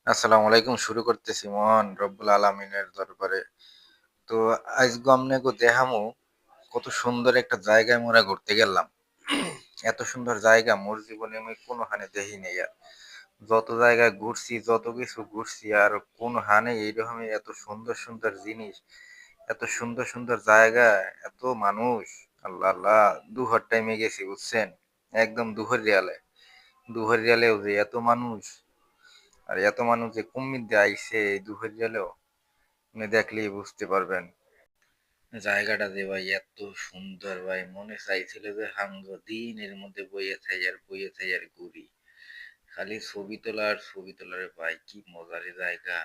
আসসালামু আলাইকুম। শুরু করতেছি মহান রব্বুল আলামিনের দরবারে। তো আইজগো আমনেগো দেখামু কত সুন্দর একটা জায়গায় মোরা ঘুরতে গেলাম। এত সুন্দর জায়গা মোর জীবনে আমি কোনোখানে দেখি নাই আর। যত জায়গায় ঘুরছি, যত কিছু ঘুরছি আর কোনোখানে এইরকমই এত সুন্দর, সুন্দর জিনিস, এত সুন্দর, সুন্দর জায়গা, এত মানুষ। আল্লাহ, আল্লাহ! দুহর টাইমে গেছি বুঝছেন? একদম দুহরিয়ালে। দুহরিয়ালেও যে এত মানুষ আর এত মানুষ যে কুম্মির দিয়ে আইছে এই দুহরিয়ালেও আপনি দেখলেই বুঝতে পারবেন। জায়গাটা যে ভাই এত সুন্দর ভাই মনে চাইছিল যে হাঙ্গ দিন এর মধ্যে বইয়ে থাই আর ঘুরি। খালি ছবি তোলা আর ছবি তোলা রে ভাই কি মজার জায়গা।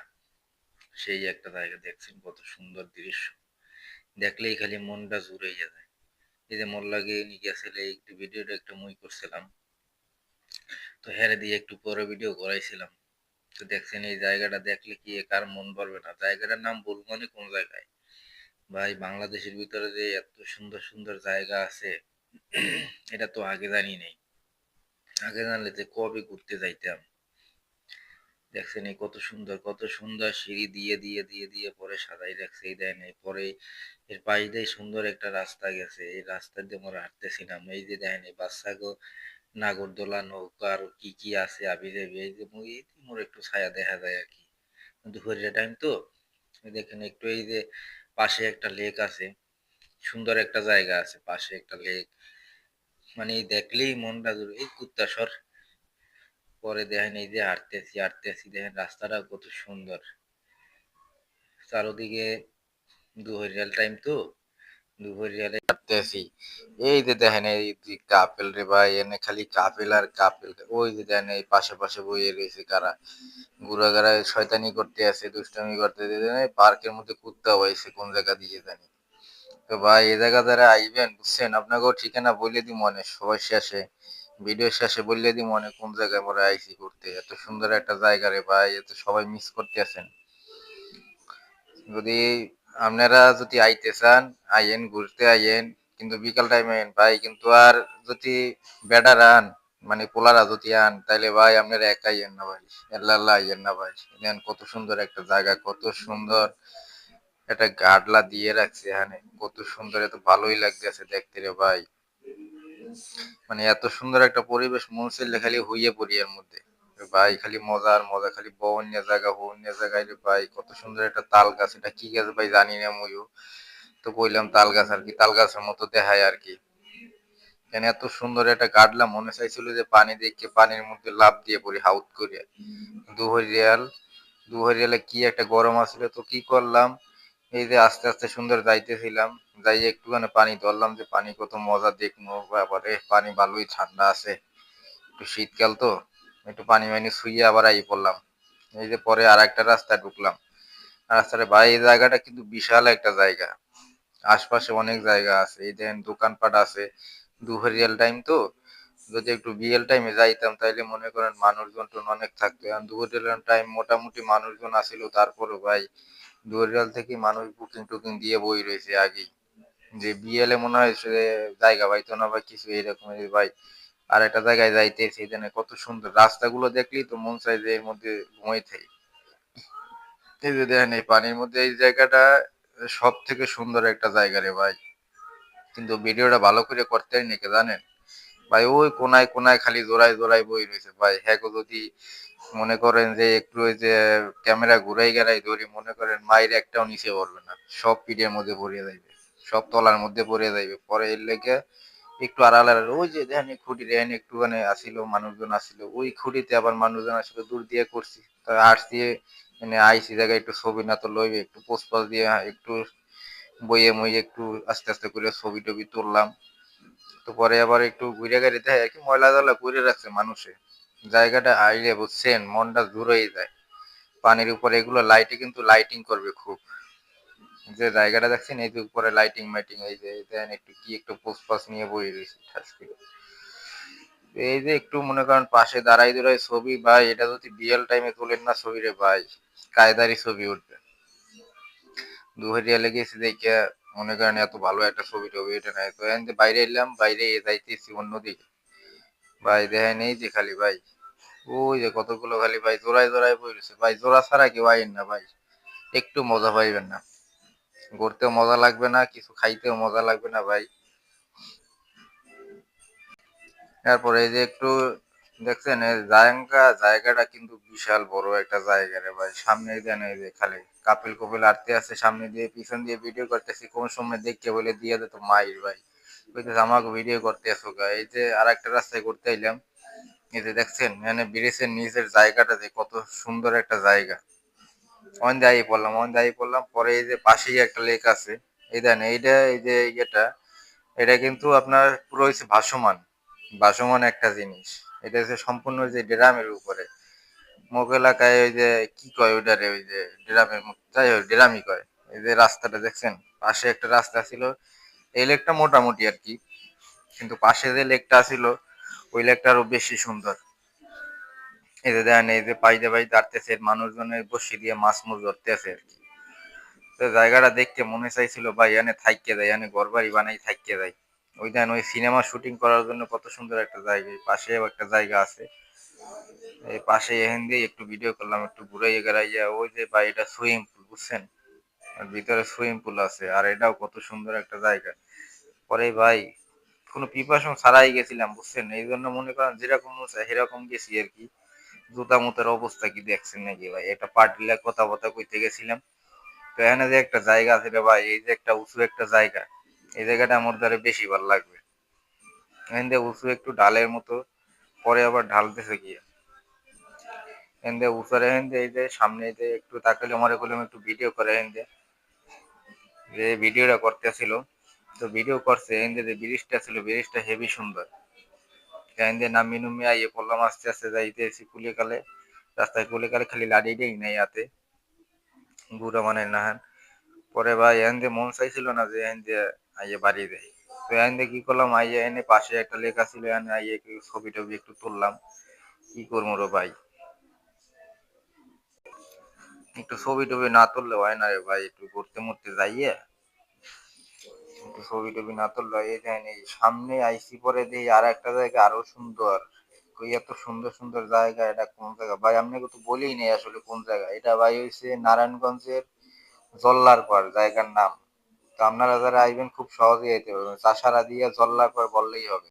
সেই একটা জায়গা দেখছেন কত সুন্দর দৃশ্য। দেখলেই খালি মনটা জুড়ে যায়। এই যে মোল্লাগে নিয়ে গেছিল একটু ভিডিওটা একটা মুই করছিলাম। তো হেরে দিয়ে একটু পরে ভিডিও করাইছিলাম। তো দেখছেন এই জায়গাটা দেখলে কি কার মন ভরবে না। জায়গাটার নাম বলবো মানে কোন জায়গায়? ভাই বাংলাদেশের ভিতরে যে এত সুন্দর সুন্দর জায়গা আছে এটা তো আগে জানি নাই। আগে জানলে যে কবে ঘুরতে যাইতাম। দেখছেন এই কত সুন্দর সিঁড়ি দিয়ে পরে সাজাই রাখছে এই দেয় নাই পরে এর পাশ দিয়ে সুন্দর একটা রাস্তা গেছে এই রাস্তা দিয়ে আমরা হাঁটতেছিলাম এই যে দেখেন এই বাচ্চাগো নাগরদোলা নৌকা আর কি কি আছে আবি যাবি এই যে মোর একটু ছায়া দেখা যায় আর কি দুপুরের টাইম তো এই দেখেন একটু এই যে পাশে একটা লেক আছে সুন্দর একটা জায়গা আছে পাশে একটা লেক মানে দেখলেই মনটা জুড়ে এই কুত্তা সর পরে দেখেন এই যে হাঁটতেছি দেখেন রাস্তাটা কত সুন্দর চারোদিকে দুহরিয়াল টাইম তো দুহরিয়ালে হাঁটতেছি এই যে দেখেন এই যে কাপেল রে ভাই এনে খালি কাপেল আর কাপেল ওই যে দেখেন এই পাশে পাশে বইয়ে রয়েছে কারা ঘুরাঘারা শয়তানি করতে আছে দুষ্টামি করতে পার্কের মধ্যে কুত্তা হয়েছে কোন জায়গা দিয়ে জানি তো ভাই এই জায়গা যারা আইবেন বুঝছেন আপনাকেও ঠিকানা বলে দি মনে সবাই শেষে ভিডিও শেষে বললে দি মনে কোন জায়গায় মোরা আইছি ঘুরতে এত সুন্দর একটা জায়গা রে ভাই এত সবাই মিস করতে আছেন যদি আপনারা যদি আইতে চান আইয়েন ঘুরতে আইয়েন কিন্তু বিকাল টাইমে আইয়েন ভাই কিন্তু আর যদি বেডা রান মানে পোলারা যদি আন তাইলে ভাই আপনারা একা আইয়েন না ভাই আল্লাহ আল্লাহ আইয়েন না ভাই দেখেন কত সুন্দর একটা জায়গা কত সুন্দর একটা গাডলা দিয়ে রাখছে এখানে কত সুন্দর এত ভালোই লাগতেছে দেখতে রে ভাই মানে এত সুন্দর একটা পরিবেশ মন চাইলে খালি হইয়ে পড়ি এর মধ্যে ভাই খালি মজা আর মজা খালি বন্য জায়গা বন্য জায়গায় রে ভাই কত সুন্দর একটা তাল গাছ এটা কি গাছ ভাই জানি না ময়ূর তো বললাম তাল গাছ আর কি তাল গাছের মতো দেখায় আর কি এখানে এত সুন্দর একটা গাডলা মনে চাইছিল যে পানি দেখে পানির মধ্যে লাফ দিয়ে পড়ি হাউত করে দুহরিয়াল দুহরিয়ালে কি একটা গরম আসলে তো কি করলাম এই যে আস্তে আস্তে সুন্দর যাইতেছিলাম যাই একটুখানি পানি ধরলাম যে পানি কত মজা দেখবো ব্যাপারে পানি ভালোই ঠান্ডা আছে একটু শীতকাল তো একটু পানি মানি শুয়ে আবার আই পড়লাম এই যে পরে আর একটা রাস্তায় ঢুকলাম রাস্তাটা ভাই এই জায়গাটা কিন্তু বিশাল একটা জায়গা আশপাশে অনেক জায়গা আছে এই দেখেন দোকানপাট আছে দুপুরিয়াল টাইম তো যদি একটু বিয়েল টাইমে যাইতাম তাইলে মনে করেন মানুষজন টোন অনেক থাকতো এখন দুপুরিয়াল টাইম মোটামুটি মানুষজন আসিল তারপরে ভাই দুপুরিয়াল থেকে মানুষ বুকিং টুকিং দিয়ে বই রয়েছে আগেই যে বিয়েলে মনে হয় সে জায়গা পাইতো না বা কিছু এরকম ভাই আর একটা জায়গায় যাইতেছি এখানে কত সুন্দর রাস্তাগুলো দেখলেই তো মন চায় যে এর মধ্যে ঘুমাই থাকি এই যে দেখেন এই পানির মধ্যে এই জায়গাটা সব থেকে সুন্দর একটা জায়গা রে ভাই কিন্তু ভিডিওটা ভালো করে করতে হয় নাকি জানেন ভাই ওই কোনায় কোনায় খালি জোড়ায় জোড়ায় বই রয়েছে ভাই হ্যাঁ গো যদি মনে করেন যে একটু ওই যে ক্যামেরা ঘুরাই গেলাই ধরি মনে করেন মায়ের একটাও নিচে পড়বে না সব পিঠের মধ্যে পড়ে যাইবে সব তলার মধ্যে পড়ে যাইবে পরে এর লেগে একটু আড়াল আড়াল ওই যে দেখেন এই খুঁটি দেখেন একটুখানি আসিল মানুষজন আসিল ওই খুঁটিতে আবার মানুষজন আসিল দূর দিয়ে করছি তা আর্টস দিয়ে মানে আইসি জায়গায় একটু ছবি না তো লইবে একটু পোস্ট পাস দিয়ে একটু বইয়ে মই একটু আস্তে আস্তে করে ছবি টবি তুললাম তো পরে আবার একটু ঘুরে গাড়ি দেয় আর কি ময়লা টয়লা করে রাখছে মানুষে জায়গাটা আইলে বুঝছেন মনটা জুড়েই যায় পানির উপরে এগুলো লাইটে কিন্তু লাইটিং করবে খুব যে জায়গাটা দেখছেন এই যে উপরে লাইটিং মাইটিং এই যে দেন একটু কি একটু পোস্ট পাস নিয়ে বই রয়েছে ঠাস করে এই যে একটু মনে করেন পাশে দাঁড়াই দাঁড়াই ছবি ভাই এটা যদি বিয়েল টাইমে তোলেন না ছবি রে ভাই কায়দারি ছবি উঠবে দুহারিয়া লেগেছে দেখে মনে করেন এত ভালো একটা ছবি টবি এটা নাই তো এখান থেকে বাইরে এলাম বাইরে যাইতেছি অন্যদিকে ভাই দেখেন এই যে খালি ভাই ওই যে কতগুলো খালি ভাই জোড়ায় জোড়ায় পড়েছে ভাই, জোড়া ছাড়া কেউ আইন না ভাই, একটু মজা পাইবেন না, ঘুরতেও মজা লাগবে না, কিছু খাইতেও মজা লাগবে না ভাই। তারপরে এই যে একটু দেখছেন এই জায়গাটা কিন্তু বিশাল বড় একটা জায়গা রে ভাই, সামনে দেন এই যে খালি কাপিল কপিল আটতে আছে সামনে দিয়ে, পিছন দিয়ে ভিডিও করতেছি, কোন সময় দেখতে বলে দিয়ে দে তো মাইর ভাই, বলতেছে আমাকে ভিডিও করতে আসো গা। এই যে আর একটা রাস্তায় ঘুরতে এলাম, এই যে দেখছেন মানে ব্রিজের নিচের জায়গাটা যে কত সুন্দর একটা জায়গা, অন দায়ী পড়লাম পরে এই যে পাশেই একটা লেক আছে, এই দেন এইটা এই যে এটা কিন্তু আপনার পুরো হচ্ছে ভাসমান, ভাসমান একটা জিনিস। এটা হচ্ছে সম্পূর্ণ যে ড্রামের উপরে, মোক এলাকায় ওই যে কি কয় ওইটারে, ওই যে ড্রামের যাই হোক ড্রামই কয়। এই যে রাস্তাটা দেখছেন, পাশে একটা রাস্তা ছিল, এই লেকটা মোটামুটি আর কি, কিন্তু পাশে যে লেকটা ছিল ওই লেকটা আরো বেশি সুন্দর। এই যে দেখেন এই যে পাইতে পাইতে আসতেছে মানুষজনের বসি দিয়ে মাছ মুছ ধরতে আছে আর কি। তো জায়গাটা দেখতে মনে চাইছিল ভাই এনে থাইকে যায়, এনে ঘর বাড়ি বানাই থাইকে যায়। ওই দেন ওই সিনেমা শুটিং করার জন্য কত সুন্দর একটা জায়গা, এই পাশেও একটা জায়গা আছে, এই পাশে এখান দিয়ে একটু ভিডিও করলাম, একটু ঘুরাইয়া গেড়াইয়া, ওই যে ভাই এটা সুইমিং পুল বুঝছেন, আর ভিতরে সুইমিং পুল আছে, আর এটাও কত সুন্দর একটা জায়গা। পরে ভাই কোনো প্রিপারেশন ছাড়াই গেছিলাম বুঝছেন, এই জন্য মনে করেন যেরকম সেরকম গেছি আর কি। জুতা মুতার অবস্থা কি দেখছেন নাকি ভাই, একটা পার্টিলা কথা কইতে গেছিলাম, তো এখানে যে একটা জায়গা আছে রে ভাই, এই যে একটা উঁচু একটা জায়গা, এই জায়গাটা আমার দ্বারা বেশি ভালো লাগবে। এখান দিয়ে উঁচু একটু ঢালের মতো, পরে আবার ঢালতেছে গিয়ে এখান দিয়ে উঁচুর, এখান দিয়ে এই যে সামনে যে একটু তাকালে মনে করলাম একটু ভিডিও করে, এখান দিয়ে যে ভিডিওটা করতেছিল, তো ভিডিও করছে এখান দিয়ে যে ব্রিজটা ছিল, ব্রিজটা হেভি সুন্দর। এখান দিয়ে নামি নুমি আইয়ে পড়লাম, আস্তে আস্তে যাইতেছি কুলে কালে, রাস্তায় কুলে কালে খালি লাড়ি দেই নাই হাতে, বুড়া মানে না। পরে ভাই এখান দিয়ে মন চাইছিল না যে এখান দিয়ে আইয়ে বাড়ি দেয়, তো এখান দিয়ে কি করলাম, আইয়ে এনে পাশে একটা লেখা ছিল, এখানে আইয়ে একটু ছবি টবি একটু তুললাম। কি করবো রে ভাই, একটু ছবি টবি না তুললে হয় না রে ভাই, একটু ঘুরতে মুড়তে যাইয়ে একটু ছবি টবি না তুললে এই যায়, এই সামনে আইসি পরে দিয়ে আর একটা জায়গা আরো সুন্দর, কই এত সুন্দর সুন্দর জায়গা, এটা কোন জায়গা ভাই, আপনাকে তো বলেই নেই আসলে কোন জায়গা এটা ভাই, হইছে নারায়ণগঞ্জের জল্লার পাড় জায়গার নাম। তো আপনারা যারা আইবেন খুব সহজেই আইতে পারবেন, চাষারা দিয়ে জল্লার পাড় বললেই হবে।